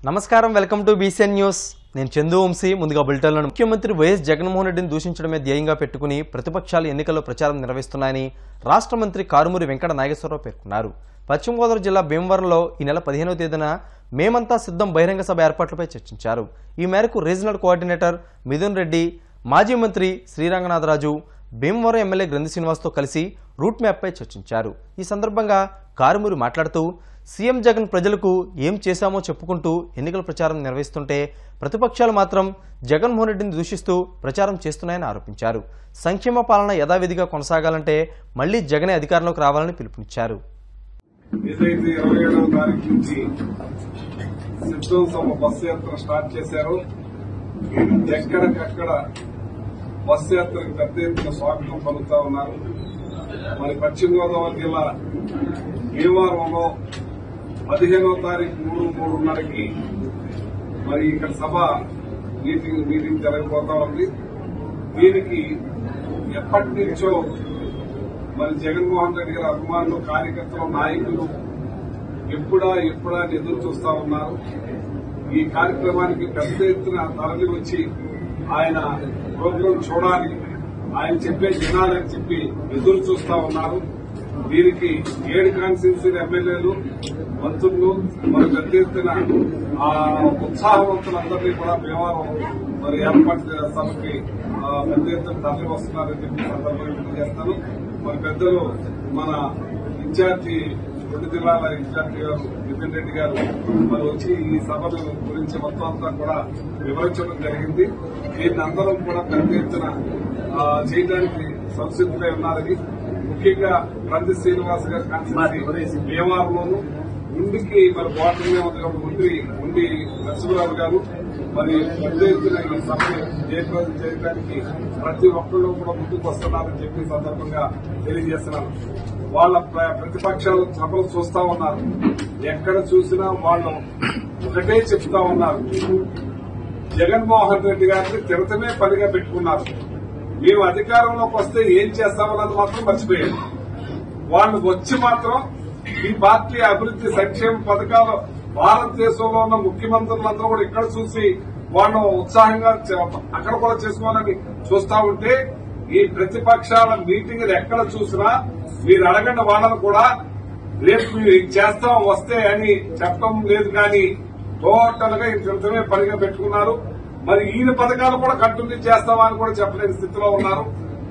నమస్కారం, welcome to BCN news. నేను చందు వంశీ. ముందుగా బులెటిన్లను ముఖ్యమంత్రి వైఎస్ జగన్మోహన్ రెడ్డిని దూషించడమే ధ్యేయంగా పెట్టుకుని ప్రతిపక్షాలు ఎన్నికల్లో ప్రచారం నిర్వహిస్తున్నాయని రాష్ట్ర మంత్రి కారుమూరి వెంకట నాగేశ్వరరావు పేర్కొన్నారు. పశ్చిమ గోదావరి జిల్లా భీమవరంలో ఈ నెల 15వ తేదీన మేమంతా సిద్ధం బహిరంగ సభ ఏర్పాట్లపై చర్చించారు. ఈ మేరకు రీజనల్ కోఆర్డినేటర్ మిథున్ రెడ్డి, మాజీ మంత్రి శ్రీరంగనాథరాజు, భీమవరం ఎమ్మెల్యే గ్రంథి శ్రీనివాస్తో కలిసి రూట్ మ్యాప్పై చర్చించారు. ఈ సందర్భంగా కారుమూరి మాట్లాడుతూ సీఎం జగన్ ప్రజలకు ఏం చేశామో చెప్పుకుంటూ ఎన్నికల ప్రచారం నిర్వహిస్తుంటే ప్రతిపక్షాలు మాత్రం జగన్మోహన్ రెడ్డిని దూషిస్తూ ప్రచారం చేస్తున్నాయని ఆరోపించారు. సంక్షేమ పాలన యథావిధిగా కొనసాగాలంటే మళ్లీ జగనే అధికారంలోకి రావాలని పిలుపునిచ్చారు. ఏదైతే 27వ తారీఖు నుంచి సిద్ధం సభ బస్సు యాత్ర స్టార్ట్ చేశారో ఎక్కడికక్కడ బస్సు యాత్రకు పెద్ద ఎత్తున స్వాగతం పలుకుతా ఉన్నారు. మరి పశ్చిమ గోదావరి జిల్లా భీమవరంలో 15వ తారీఖు 3:30కి మరి ఇక్కడ సభ మీటింగ్ జరగబోతా ఉంది. దీనికి ఎప్పటి నుంచో మరి జగన్మోహన్ రెడ్డి గారి అభిమానులు, కార్యకర్తలు, నాయకులు ఎప్పుడా ఎదురు చూస్తా ఉన్నారు. ఈ కార్యక్రమానికి పెద్ద ఎత్తున తరలి వచ్చి ఆయన ప్రోగ్రాం చూడాలి, ఆయన చెప్పే వినాలని చెప్పి ఎదురు చూస్తా ఉన్నారు. దీనికి 7 కాన్స్టిట్యూన్సీ ఎమ్మెల్యేలు, మంత్రులు మరి పెద్ద ఎత్తున ఉత్సాహవంతులందరినీ కూడా భీమవరం మరి ఏర్పాటు సభకి పెద్ద ఎత్తున తరలి వస్తున్నారని చెప్పి సందర్భంగా తెలియజేస్తాను. మరి పెద్దలు మన ఇన్ఛార్జి 2 జిల్లాల ఇన్ఛార్జి గారు మిథున్ రెడ్డి గారు మరి వచ్చి ఈ సభను గురించి మొత్తం అంతా కూడా వివరించడం జరిగింది. దీన్ని అందరం కూడా పెద్ద ఎత్తున చేయడానికి సంసిద్ధులై ఉన్నారని, ముఖ్యంగా గ్రంథి శ్రీనివాస్ గారి కాన్స్టిట్యూన్సీ భీమవరంలోను ముందుకి మరి బార్డర్లో ఉండి నరసింహరావు గారు మరి పెద్ద ఎత్తున ఈ సభను జయప్రదం చేయడానికి ప్రతి ఒక్కళ్ళు కూడా ముందుకు వస్తున్నారని చెప్పి సందర్భంగా తెలియజేస్తున్నారు. వాళ్ళ ప్రతిపక్షాలు సభలు చూస్తా ఉన్నారు. ఎక్కడ చూసినా వాళ్ళు ఒకటే చెప్తా ఉన్నారు, జగన్మోహన్ రెడ్డి గారిని తిరతమే పనిగా పెట్టుకున్నారు. మేము అధికారంలోకి వస్తే ఏం చేస్తామన్నది మాత్రం మర్చిపోయారు. వాళ్ళు వచ్చి మాత్రం ఈ పార్టీ అభివృద్ది సంక్షేమ పథకాలు భారతదేశంలో ఉన్న ముఖ్యమంత్రులందరూ కూడా ఇక్కడ చూసి వాళ్ళు ఉత్సాహంగా అక్కడ కూడా చేసుకోవాలని చూస్తా ఉంటే ఈ ప్రతిపక్షాల మీటింగ్ ఎక్కడ చూసినా మీరు అడగండి వాళ్ళను కూడా రేపు మీరు చేస్తాం వస్తే అని చెప్పడం లేదు. కానీ టోటల్ గా ఇంతమే పనిగా పెట్టుకున్నారు. మరి ఈయన పథకాలు కూడా కంటిన్యూ చేస్తామని కూడా చెప్పలేని స్థితిలో ఉన్నారు.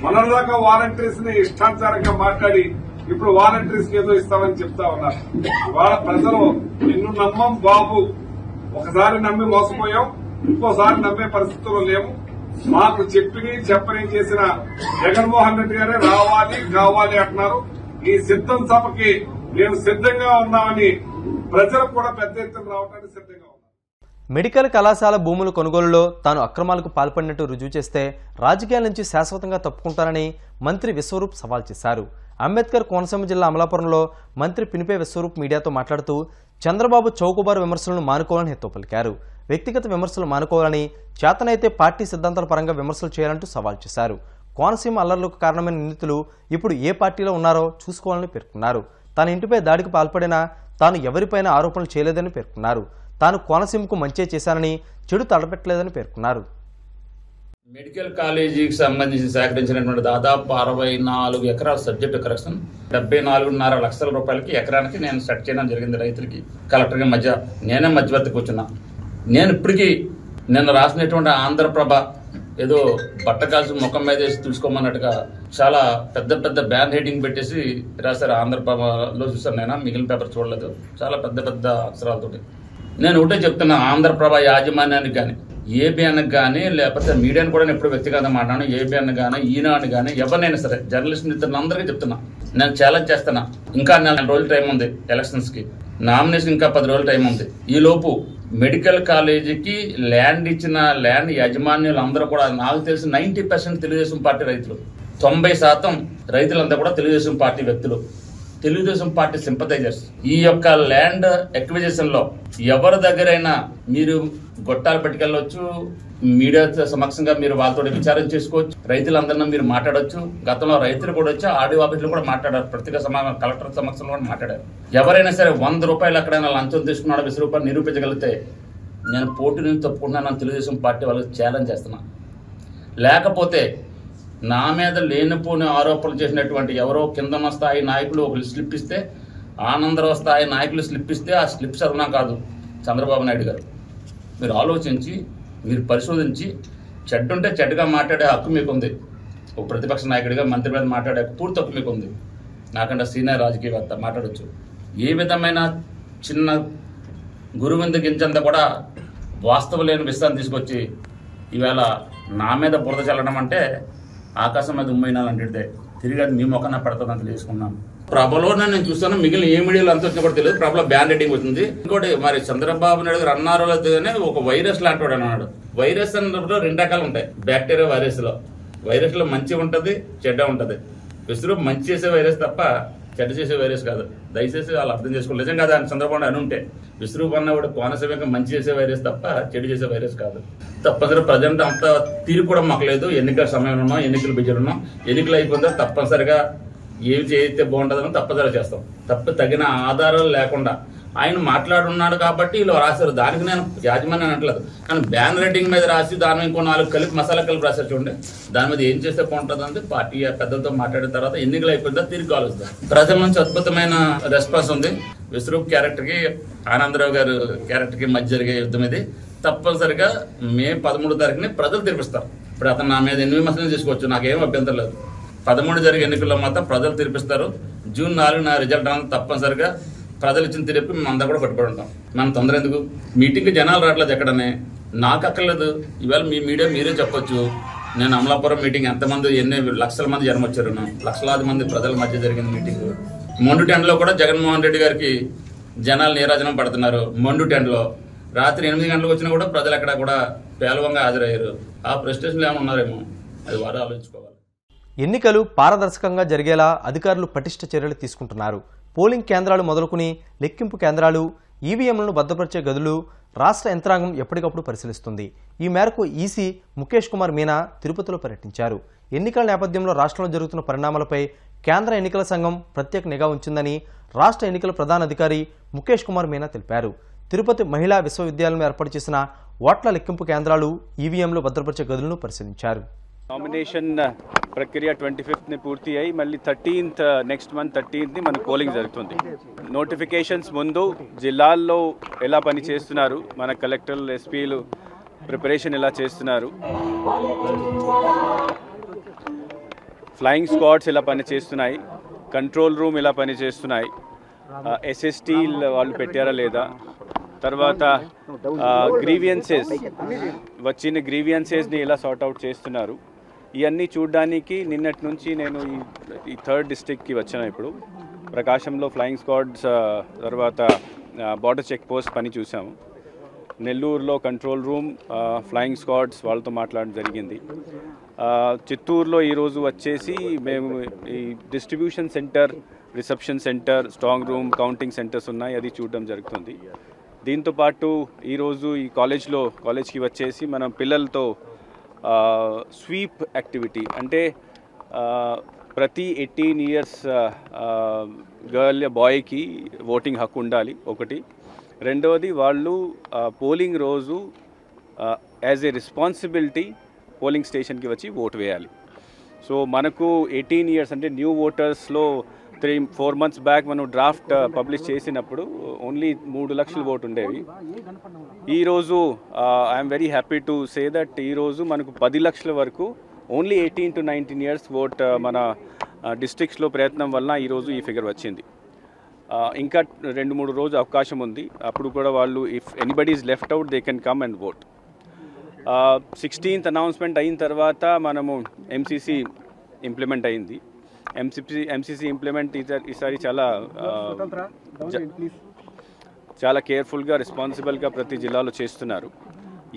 మొన్నటిదాకా వాలంటీర్స్ ని ఇష్టానుసారంగా మాట్లాడి ఇప్పుడు వాలంటీర్స్ ఏదో ఇస్తామని చెప్తా ఉన్నారు. ఇవాళ ప్రజలు నిన్ను నమ్మం బాబు, ఒకసారి నమ్మి మోసపోయాం, ఇంకోసారి నమ్మే పరిస్థితుల్లో లేవు. మాకు చెప్పని చేసిన జగన్మోహన్ రెడ్డి గారే కావాలి అంటున్నారు. ఈ సిద్ధం సభకి మేము సిద్ధంగా ఉన్నామని ప్రజలకు కూడా పెద్ద ఎత్తున రావడానికి సిద్ధంగా ఉన్నారు. మెడికల్ కళాశాల భూముల కొనుగోలులో తాను అక్రమాలకు పాల్పడినట్టు రుజువు చేస్తే రాజకీయాల నుంచి శాశ్వతంగా తప్పుకుంటానని మంత్రి విశ్వరూప్ సవాల్ చేశారు. అంబేద్కర్ కోనసీమ జిల్లా అమలాపురంలో మంత్రి పినిపే విశ్వరూప్ మీడియాతో మాట్లాడుతూ చంద్రబాబు చౌకబారు విమర్శలను మానుకోవాలని హితవు పలికారు. వ్యక్తిగత విమర్శలు మానుకోవాలని, చేతనైతే పార్టీ సిద్ధాంతాల పరంగా విమర్శలు చేయాలంటూ సవాల్ చేశారు. కోనసీమ అల్లర్లకు కారణమైన నిందితులు ఇప్పుడు ఏ పార్టీలో ఉన్నారో చూసుకోవాలని పేర్కొన్నారు. తన ఇంటిపై దాడికి పాల్పడినా తాను ఎవరిపైన ఆరోపణలు చేయలేదని పేర్కొన్నారు. తాను కోనసీమకు మంచే చేశానని, చెడు తలపెట్టలేదని పేర్కొన్నారు. మెడికల్ కాలేజీకి సంబంధించి సేకరించినటువంటి దాదాపు 64 ఎకరాల సబ్జెక్టు కరెక్షన్ 74.5 లక్షల రూపాయలకి ఎకరానికి నేను సెట్ చేయడం జరిగింది. రైతులకి కలెక్టర్కి నేనే మధ్యవర్తి కూర్చున్నా. నేను ఇప్పటికీ నిన్న రాసినటువంటి ఆంధ్రప్రభ ఏదో బట్టకాల్సి ముఖం మీద వేసి తుడుచుకోమన్నట్టుగా చాలా పెద్ద బ్యాన్ హెడ్డింగ్ పెట్టేసి రాశారు. ఆంధ్రప్రభలో చూసాను నేను, మిగిలిన పేపర్ చూడలేదు. చాలా పెద్ద అక్షరాలతో నేను ఒకటే చెప్తున్నా, ఆంధ్రప్రభ యాజమాన్యానికి కానీ, ఏబిఎన్కి కానీ, లేకపోతే మీడియాని కూడా నేను ఎప్పుడు వ్యక్తిగతంగా మాట్లాడాను. ఏబిఎన్ కానీ, ఈనాడు కానీ, ఎవరినైనా సరే జర్నలిస్ట్ మిత్రులందరికీ చెప్తున్నా, నేను ఛాలెంజ్ చేస్తున్నా. ఇంకా 4 రోజులు టైం ఉంది ఎలక్షన్స్ కి, నామినేషన్ ఇంకా 10 రోజులు టైం ఉంది. ఈ లోపు మెడికల్ కాలేజీకి ల్యాండ్ ఇచ్చిన ల్యాండ్ యాజమాన్యులు అందరూ కూడా నాకు తెలిసి 90% తెలుగుదేశం పార్టీ రైతులు, 90% రైతులంతా కూడా తెలుగుదేశం పార్టీ వ్యక్తులు, తెలుగుదేశం పార్టీ సింపథైజర్స్. ఈ యొక్క ల్యాండ్ ఎక్విజిషన్ లో ఎవరి దగ్గరైనా మీరు గొట్టాలు పట్టుకెళ్ళవచ్చు, మీడియా సమక్షంగా మీరు వాళ్ళతో విచారం చేసుకోవచ్చు, రైతులందరినీ మీరు మాట్లాడొచ్చు. గతంలో రైతులు కూడా వచ్చి ఆడియో ఆఫీసులు కూడా మాట్లాడారు, ప్రత్యేక కలెక్టర్ సమక్షంలో కూడా మాట్లాడారు. ఎవరైనా సరే 100 రూపాయలు ఎక్కడైనా లంచం తీసుకున్నాడో 20 రూపాయలు నిరూపించగలిగితే నేను పోటీ నుంచి తప్పుకుంటున్నాను తెలుగుదేశం పార్టీ వాళ్ళకి ఛాలెంజ్ చేస్తున్నా. లేకపోతే నా మీద లేనిపోని ఆరోపణలు చేసినటువంటి ఎవరో కింద ఉన్న స్థాయి నాయకులు ఒక స్లిప్ ఇస్తే, ఆనందరావు స్థాయి నాయకులు స్లిప్ ఇస్తే ఆ స్లిప్ చదవడం కాదు చంద్రబాబు నాయుడు గారు. మీరు ఆలోచించి, మీరు పరిశోధించి, చెడ్డుంటే చెడ్డగా మాట్లాడే హక్కు మీకుంది. ఒక ప్రతిపక్ష నాయకుడిగా మంత్రి మీద మాట్లాడే హక్కు పూర్తి హక్కు మీకుంది. నాకంటే సీనియర్ రాజకీయవేత్త మాట్లాడచ్చు. ఏ విధమైన చిన్న గురువింద గింజంతా కూడా వాస్తవం లేని విషయాన్ని తీసుకొచ్చి ఈవేళ నా మీద బురద చల్లడం అంటే ఆకాశం మీద ఉమ్మైనాలంటే తిరిగి అది మీ మొక్కన పెడతానని తెలియజేసుకున్నాను. ప్రభలోనే నేను చూస్తాను, మిగిలిన ఏ మీడియాలో అంత వచ్చినా కూడా తెలియదు. ప్రభలో బ్యాన్ రేటింగ్ వచ్చింది. ఇంకోటి మరి చంద్రబాబు నాయుడు గారు అన్నారో లేదని ఒక వైరస్ లాంటి వాడు అన్నాడు. వైరస్ అన్నప్పుడు 2 రకాలు ఉంటాయి బ్యాక్టీరియా వైరస్లో. వైరస్లో మంచి ఉంటుంది, చెడ్డ ఉంటుంది. విసురు మంచి చేసే వైరస్ తప్ప చెడ్డ చేసే వైరస్ కాదు. దయచేసి వాళ్ళు అర్థం చేసుకోవాలి. నిజం కాదు అని చంద్రబాబు అని ఉంటే విసురు అన్నవాడు కోనసీమగా మంచి చేసే వైరస్ తప్ప చెడు చేసే వైరస్ కాదు. తప్పనిసరిగా ప్రజెంట్ అంత తీరు కూడా మాకు లేదు. ఎన్నికల సమయంలో ఉన్నాం, ఎన్నికలు బిజీలు ఉన్నాం. ఎన్నికలు అయిపోతే తప్పనిసరిగా ఏమి చేస్తే బాగుంటుందని తప్పనిసరిగా చేస్తాం. తగిన ఆధారాలు లేకుండా ఆయన మాట్లాడున్నాడు కాబట్టి ఇలా రాశారు. దానికి నేను యాజమాన్యం అనట్లేదు. కానీ బ్యాన్ రేటింగ్ మీద రాసి దాని ఇంకో 4 కలిపి మసాలా కలిపి రాశారు చూడండి. దాని మీద ఏం చేస్తే బాగుంటుంది అంటే పార్టీ పెద్దలతో మాట్లాడిన తర్వాత ఎన్నికలు అయిపోయిందా తిరిగి ఆలోచిస్తాం. ప్రజల నుంచి అద్భుతమైన రెస్పాన్స్ ఉంది. విశ్వరూప్ క్యారెక్టర్కి ఆనందరావు గారు క్యారెక్టర్కి మధ్య జరిగే యుద్ధం ఇది. తప్పనిసరిగా మే 13 తారీఖుని ప్రజలు తీర్పిస్తారు. ఇప్పుడు అతను నా మీద ఎన్ని విమర్శలు చేసుకోవచ్చు, నాకేం అభ్యంతరం లేదు. 13 జరిగే ఎన్నికల్లో మాత్రం ప్రజలు తీర్పిస్తారు. జూన్ 4 నా రిజల్ట్ అనేది తప్పనిసరిగా ప్రజలు ఇచ్చిన తీర్పు మేము అంతా కూడా పట్టుబడి ఉంటాం. మనం తొందర ఎందుకు? మీటింగ్కి జనాలు రావట్లేదు ఎక్కడనే, నాకు అక్కర్లేదు. ఇవాళ మీ మీడియా మీరే చెప్పొచ్చు. నేను అమలాపురం మీటింగ్ ఎంతమంది ఎన్ని లక్షల మంది జనం వచ్చారు, లక్షలాది మంది ప్రజల మధ్య జరిగిన మీటింగ్. మొండు టెండ్లో కూడా జగన్మోహన్ రెడ్డి గారికి జనాలు నీరాజనం పడుతున్నారు. మొండు టెండ్లో రాత్రి 8 గంటలకు వచ్చినా కూడా ప్రజలు ఎక్కడ కూడా పేలవంగా హాజరయ్యారు. ఆ ప్రెస్టేషన్లో ఏమైనా ఉన్నారేమో, అది వారు ఆలోచించుకోవాలి. ఎన్నికలు పారదర్శకంగా జరిగేలా అధికారులు పటిష్ట చర్యలు తీసుకుంటున్నారు. పోలింగ్ కేంద్రాలు మొదలుకుని లెక్కింపు కేంద్రాలు, ఈవీఎంలను భద్రపరిచే గదులు రాష్ట్ర యంత్రాంగం ఎప్పటికప్పుడు పరిశీలిస్తుంది. ఈ మేరకు ఈసీ ముఖేష్ కుమార్ మీనా తిరుపతిలో పర్యటించారు. ఎన్నికల నేపథ్యంలో రాష్ట్రంలో జరుగుతున్న పరిణామాలపై కేంద్ర ఎన్నికల సంఘం ప్రత్యేక నిఘా ఉంచిందని రాష్ట్ర ఎన్నికల ప్రధాన అధికారి ముఖేష్ కుమార్ మీనా తెలిపారు. తిరుపతి మహిళా విశ్వవిద్యాలయంలో ఏర్పాటు చేసిన ఓట్ల లెక్కింపు కేంద్రాలు, ఈవీఎంలు భద్రపరిచే గదులను పరిశీలించారు. నామినేషన్ ప్రక్రియ 25ని పూర్తి అయ్యి మళ్ళీ 13th నెక్స్ట్ మంత్ 13th మన పోలింగ్ జరుగుతుంది. నోటిఫికేషన్స్ ముందు జిల్లాల్లో ఎలా పనిచేస్తున్నారు, మన కలెక్టర్లు, ఎస్పీలు ప్రిపరేషన్ ఎలా చేస్తున్నారు, ఫ్లయింగ్ స్క్వాడ్స్ ఎలా పనిచేస్తున్నాయి, కంట్రోల్ రూమ్ ఎలా పనిచేస్తున్నాయి, ఎస్ఎస్టీ వాళ్ళు పెట్టారా లేదా, తర్వాత గ్రీవియన్సెస్ వచ్చిన గ్రీవియన్సెస్ని ఎలా సార్ట్అవుట్ చేస్తున్నారు, ఇవన్నీ చూడడానికి నిన్నటి నుంచి నేను ఈ 3rd డిస్ట్రిక్ట్కి వచ్చాను. ఇప్పుడు ప్రకాశంలో ఫ్లయింగ్ స్క్వాడ్స్, తర్వాత బార్డర్ చెక్ పోస్ట్ పని చూసాము. నెల్లూరులో కంట్రోల్ రూమ్, ఫ్లయింగ్ స్క్వాడ్స్ వాళ్ళతో మాట్లాడడం జరిగింది. చిత్తూరులో ఈరోజు వచ్చేసి మేము ఈ distribution centre, reception centre, strong room, counting centres ఉన్నాయి, అది చూడడం జరుగుతుంది. దీంతోపాటు ఈరోజు ఈ కాలేజ్కి వచ్చేసి మనం పిల్లలతో స్వీప్ యాక్టివిటీ అంటే ప్రతి 18 years గర్ల్ బాయ్కి ఓటింగ్ హక్కు ఉండాలి ఒకటి. రెండవది వాళ్ళు పోలింగ్ రోజు యాజ్ ఏ రెస్పాన్సిబిలిటీ పోలింగ్ స్టేషన్కి వచ్చి ఓటు వేయాలి. సో మనకు 18 years అంటే న్యూ ఓటర్స్లో 3-4 months బ్యాక్ మనం డ్రాఫ్ట్ పబ్లిష్ చేసినప్పుడు ఓన్లీ 3 లక్షల ఓటు ఉండేవి. ఈరోజు I'm very happy to say that ఈరోజు మనకు 10 లక్షల వరకు ఓన్లీ 18 to 19 years ఓట్ మన డిస్ట్రిక్ట్స్లో ప్రయత్నం వలన ఈరోజు ఈ ఫిగర్ వచ్చింది. ఇంకా 2-3 రోజు అవకాశం ఉంది. అప్పుడు కూడా వాళ్ళు if anybody is left out they can come and vote. 16th announcement అయిన తర్వాత మనము ఎంసీసీ ఇంప్లిమెంట్ అయింది. ఎంసీసీ ఇంప్లిమెంట్ ఈసారి చాలా కేర్ఫుల్గా, రెస్పాన్సిబుల్గా ప్రతి జిల్లాలో చేస్తున్నారు.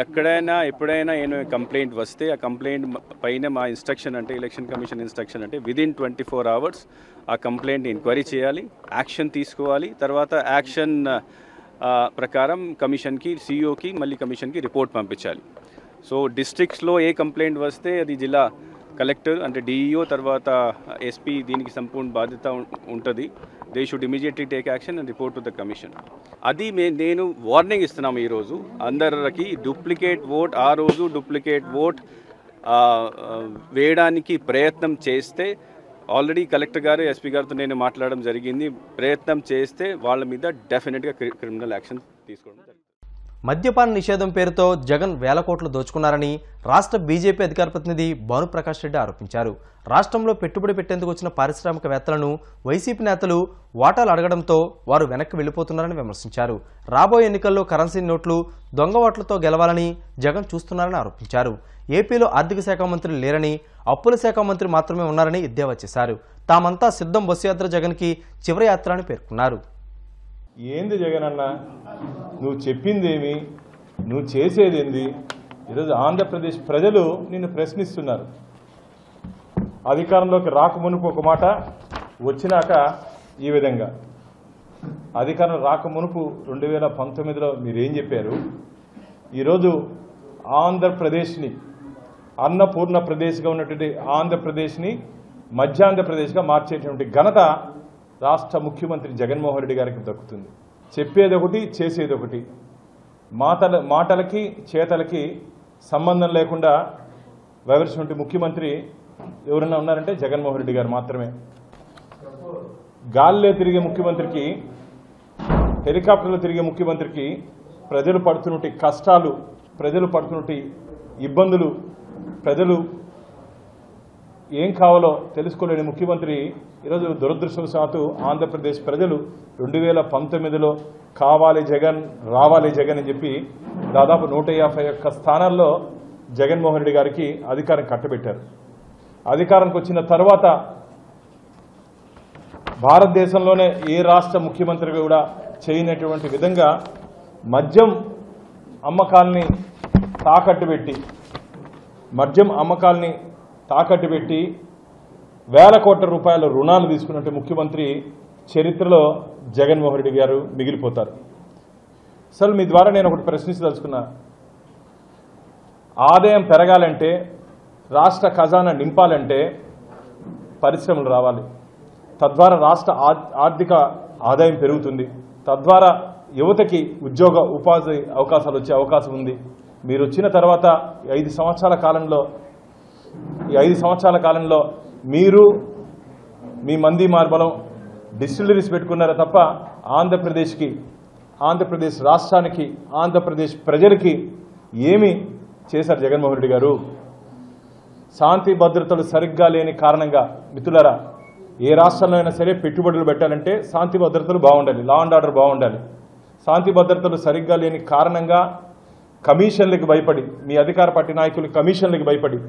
ఎక్కడైనా ఎప్పుడైనా ఏమైనా కంప్లైంట్ వస్తే ఆ కంప్లైంట్ పైన మా ఇన్స్ట్రక్షన్ అంటే ఎలక్షన్ కమిషన్ ఇన్స్ట్రక్షన్ అంటే విదిన్ 24 hours ఆ కంప్లైంట్ ఎంక్వైరీ చేయాలి, యాక్షన్ తీసుకోవాలి. తర్వాత యాక్షన్ ప్రకారం కమిషన్కి, సీఈఓకి, మళ్ళీ కమిషన్కి రిపోర్ట్ పంపించాలి. సో డిస్ట్రిక్ట్స్లో ఏ కంప్లైంట్ వస్తే అది జిల్లా కలెక్టర్ అంటే డిఈఓ తర్వాత ఎస్పీ దీనికి సంపూర్ణ బాధ్యత ఉంటుంది. They should immediately take action and report to the commission. అది నేను వార్నింగ్ ఇస్తున్నాము ఈరోజు అందరికి. డూప్లికేట్ ఓట్ ఆ రోజు డూప్లికేట్ ఓట్ వేయడానికి ప్రయత్నం చేస్తే ఆల్రెడీ కలెక్టర్ గారు ఎస్పీ గారితో నేను మాట్లాడడం జరిగింది. ప్రయత్నం చేస్తే వాళ్ళ మీద డెఫినెట్గా క్రిమినల్ యాక్షన్ తీసుకోవడం జరుగుతుంది. మద్యపాన నిషేధం పేరుతో జగన్ వేల కోట్లు దోచుకున్నారని రాష్ట్ర బీజేపీ అధికార ప్రతినిధి భానుప్రకాష్ రెడ్డి ఆరోపించారు. రాష్ట్రంలో పెట్టుబడి పెట్టేందుకు వచ్చిన పారిశ్రామికవేత్తలను వైసీపీ నేతలు వాటాలు అడగడంతో వారు వెనక్కి వెళ్లిపోతున్నారని విమర్శించారు. రాబోయే ఎన్నికల్లో కరెన్సీ నోట్లు దొంగ ఓట్లతో గెలవాలని జగన్ చూస్తున్నారని ఆరోపించారు. ఏపీలో ఆర్థిక శాఖ మంత్రి లేరని, అప్పుల శాఖ మంత్రి మాత్రమే ఉన్నారని ఎద్దేవా చేశారు. తామంతా సిద్ధం బస్సు యాత్ర జగన్కి చివరి యాత్ర అని పేర్కొన్నారు. ఏంది జగన్ అన్న, నువ్వు చెప్పిందేమి, నువ్వు చేసేదేంది? ఈరోజు ఆంధ్రప్రదేశ్ ప్రజలు నిన్ను ప్రశ్నిస్తున్నారు. అధికారంలోకి రాకమునుపు ఒక మాట, వచ్చినాక ఈ విధంగా. అధికారం రాకమునుపు 2019లో మీరేం చెప్పారు? ఈరోజు ఆంధ్రప్రదేశ్ని అన్నపూర్ణ ప్రదేశ్గా ఉన్నటువంటి ఆంధ్రప్రదేశ్ని మధ్యాంధ్రప్రదేశ్గా మార్చేటువంటి ఘనత రాష్ట్ర ముఖ్యమంత్రి జగన్మోహన్ రెడ్డి గారికి దక్కుతుంది. చెప్పేదొకటి చేసేదొకటి. మాటలకి చేతలకి సంబంధం లేకుండా వ్యవహరించినటువంటి ముఖ్యమంత్రి ఎవరైనా ఉన్నారంటే జగన్మోహన్ రెడ్డి గారు మాత్రమే. గాల్లో తిరిగే ముఖ్యమంత్రికి, హెలికాప్టర్లో తిరిగే ముఖ్యమంత్రికి ప్రజలు పడుతున్నటువంటి కష్టాలు, ప్రజలు పడుతున్నటువంటి ఇబ్బందులు, ప్రజలు ఏం కావాలో తెలుసుకోలేని ముఖ్యమంత్రి ఈరోజు దురదృష్టవశాత్తు ఆంధ్రప్రదేశ్ ప్రజలు 2019లో కావాలి జగన్, రావాలి జగన్ అని చెప్పి దాదాపు 151 స్థానాల్లో జగన్మోహన్ రెడ్డి గారికి అధికారం కట్టబెట్టారు. అధికారానికి వచ్చిన తర్వాత భారతదేశంలోనే ఏ రాష్ట్ర ముఖ్యమంత్రి కూడా చేయనటువంటి విధంగా మద్యం అమ్మకాల్ని తాకట్టు పెట్టి వేల కోట్ల రూపాయల రుణాలు తీసుకున్నట్టు ముఖ్యమంత్రి చరిత్రలో జగన్మోహన్ రెడ్డి గారు మిగిలిపోతారు. అసలు మీ ద్వారా నేను ఒకటి ప్రశ్నించదలుచుకున్నా. ఆదాయం పెరగాలంటే, రాష్ట్ర ఖజానా నింపాలంటే పరిశ్రమలు రావాలి. తద్వారా రాష్ట్ర ఆర్థిక ఆదాయం పెరుగుతుంది. తద్వారా యువతకి ఉపాధి అవకాశాలు వచ్చే అవకాశం ఉంది. మీరు వచ్చిన తర్వాత 5 సంవత్సరాల కాలంలో మీరు మీ మంది మార్బలం డిస్టిలరీస్ పెట్టుకున్నారా తప్ప ఆంధ్రప్రదేశ్ రాష్ట్రానికి, ఆంధ్రప్రదేశ్ ప్రజలకి ఏమి చేశారు జగన్మోహన్ రెడ్డి గారు? శాంతి భద్రతలు సరిగ్గా లేని కారణంగా మిత్రులారా, ఏ రాష్ట్రంలో అయినా సరే పెట్టుబడులు పెట్టాలంటే శాంతి భద్రతలు బాగుండాలి, లా అండ్ ఆర్డర్ బాగుండాలి. శాంతి భద్రతలు సరిగ్గా లేని కారణంగా కమిషన్లకు భయపడి, మీ అధికార పార్టీ నాయకులు కమిషన్లకు భయపడి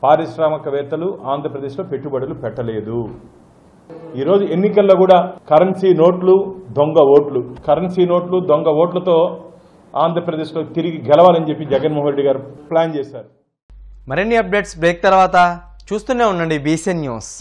పారిశ్రామికవేత్తలు ఆంధ్రప్రదేశ్లో పెట్టుబడులు పెట్టలేదు. ఈరోజు ఎన్నికల్లో కూడా కరెన్సీ నోట్లు దొంగ ఓట్లతో ఆంధ్రప్రదేశ్లో తిరిగి గెలవాలని చెప్పి జగన్మోహన్ రెడ్డి గారు ప్లాన్ చేశారు. మరిన్ని అప్డేట్స్ బ్రేక్ తర్వాత చూస్తూనే ఉండండి BCN న్యూస్.